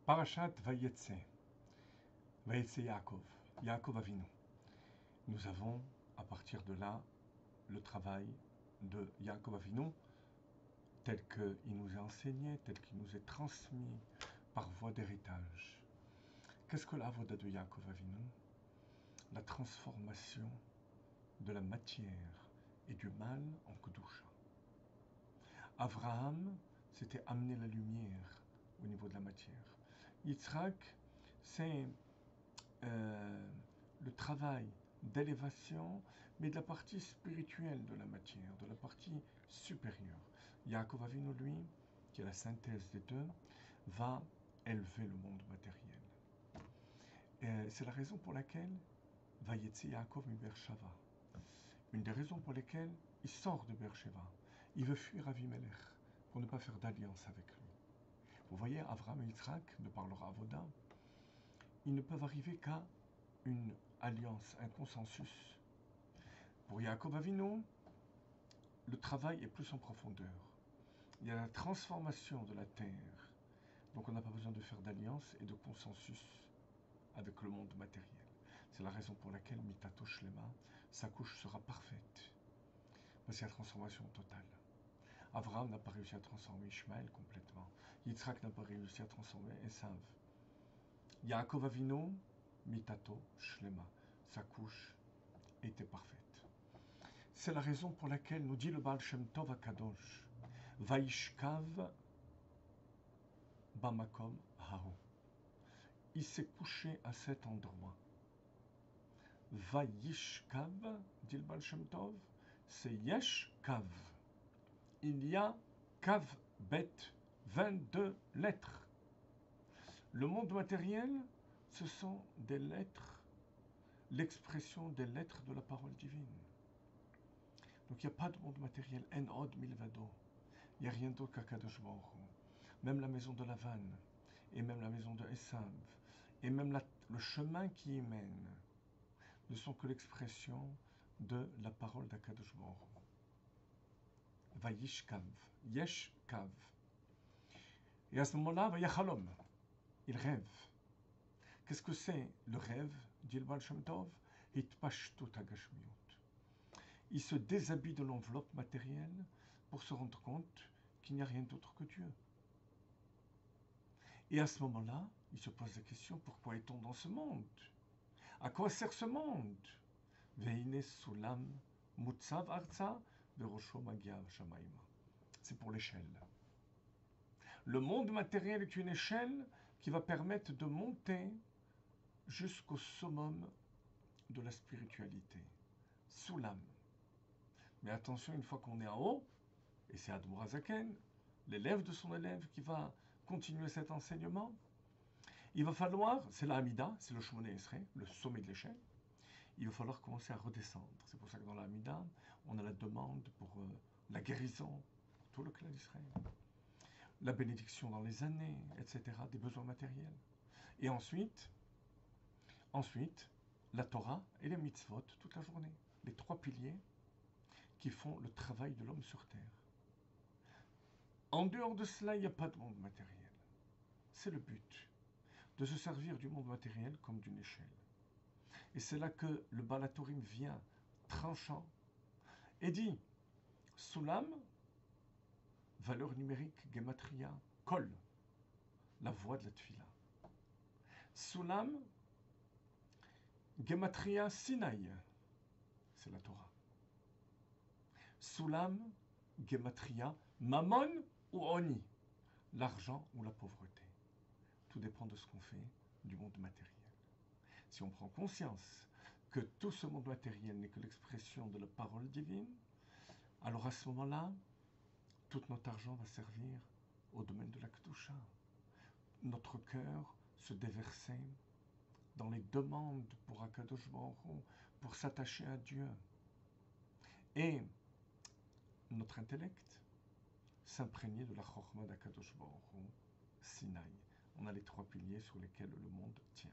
Parashat Vayetse, Vayetse Yaakov, Yaakov Avinu. Nous avons, à partir de là, le travail de Yaakov Avinu, tel qu'il nous est enseigné, tel qu'il nous est transmis par voie d'héritage. Qu'est-ce que l'avoda de Yaakov Avinu? La transformation de la matière et du mal en Kedusha. Abraham, c'était amener la lumière au niveau de la matière. Yitzhak, c'est le travail d'élévation, mais de la partie spirituelle de la matière, de la partie supérieure. Yaakov Avinu, lui, qui est la synthèse des deux, va élever le monde matériel. Et c'est la raison pour laquelle Vayetze Yaakov mi Beersheva. Une des raisons pour lesquelles il sort de Beersheva. Il veut fuir Avimelech pour ne pas faire d'alliance avec lui. Vous voyez, Avraham et Yitzhak, de par leur avoda, ils ne peuvent arriver qu'à une alliance, un consensus. Pour Yaakov Avinu, le travail est plus en profondeur. Il y a la transformation de la terre. Donc on n'a pas besoin de faire d'alliance et de consensus avec le monde matériel. C'est la raison pour laquelle Mitato Shlema, sa couche sera parfaite. Parce qu'il y a la transformation totale. Avraham n'a pas réussi à transformer Ishmaël complètement. Yitzhak n'a pas réussi à transformer Esav. Yaakov Avinu, Mitato Shlema, sa couche était parfaite. C'est la raison pour laquelle nous dit le Baal Shem Tov HaKadosh, Vaishkav Bamakom Hahu. Il s'est couché à cet endroit. Vaishkav, dit le Baal Shem Tov, c'est Yesh Kav. Il y a Kav Bet, 22 lettres. Le monde matériel, ce sont des lettres, l'expression des lettres de la parole divine. Donc il n'y a pas de monde matériel, En Od Milvado. Il n'y a rien d'autre qu'Akadosh Baruch Hu. Même la maison de Lavan, et même la maison de Esav, et même le chemin qui y mène, ne sont que l'expression de la parole d'Akadosh Baruch Hu. Vayishkav, Yesh Kav. Et à ce moment-là, Vayachalom, il rêve. Qu'est-ce que c'est le rêve, dit le Baal Shem Tov? Hitpashtut hagashmiut. Il se déshabille de l'enveloppe matérielle pour se rendre compte qu'il n'y a rien d'autre que Dieu. Et à ce moment-là, il se pose la question, pourquoi est-on dans ce monde? À quoi sert ce monde? Veine sulam mutzav arza berosho magia shamaima. C'est pour l'échelle. Le monde matériel est une échelle qui va permettre de monter jusqu'au summum de la spiritualité. Sulam. Mais attention, une fois qu'on est en haut, et c'est Admor HaZaken, l'élève de son élève qui va continuer cet enseignement, il va falloir, c'est la Hamida, c'est le Shmoné Esrei, le sommet de l'échelle, il va falloir commencer à redescendre. C'est pour ça que dans la Hamida, on a la demande pour la guérison, pour tout le clan d'Israël, la bénédiction dans les années, etc., des besoins matériels. Et ensuite, la Torah et les mitzvot toute la journée, les trois piliers qui font le travail de l'homme sur terre. En dehors de cela, il n'y a pas de monde matériel. C'est le but, de se servir du monde matériel comme d'une échelle. Et c'est là que le Baal HaTurim vient tranchant et dit, Sulam, valeur numérique, Gematria, Kol, la voix de la Tfila. Sulam, Gematria, Sinaï, c'est la Torah. Sulam, Gematria, Mammon ou Oni, l'argent ou la pauvreté. Tout dépend de ce qu'on fait du monde matériel. Si on prend conscience que tout ce monde matériel n'est que l'expression de la parole divine, alors à ce moment-là, tout notre argent va servir au domaine de la Kedusha. Notre cœur se déverser dans les demandes pour Akadosh Baruch Hu, pour s'attacher à Dieu. Et notre intellect s'imprégner de la Chochma d'Akadosh Baruch Hu, Sinaï. On a les trois piliers sur lesquels le monde tient.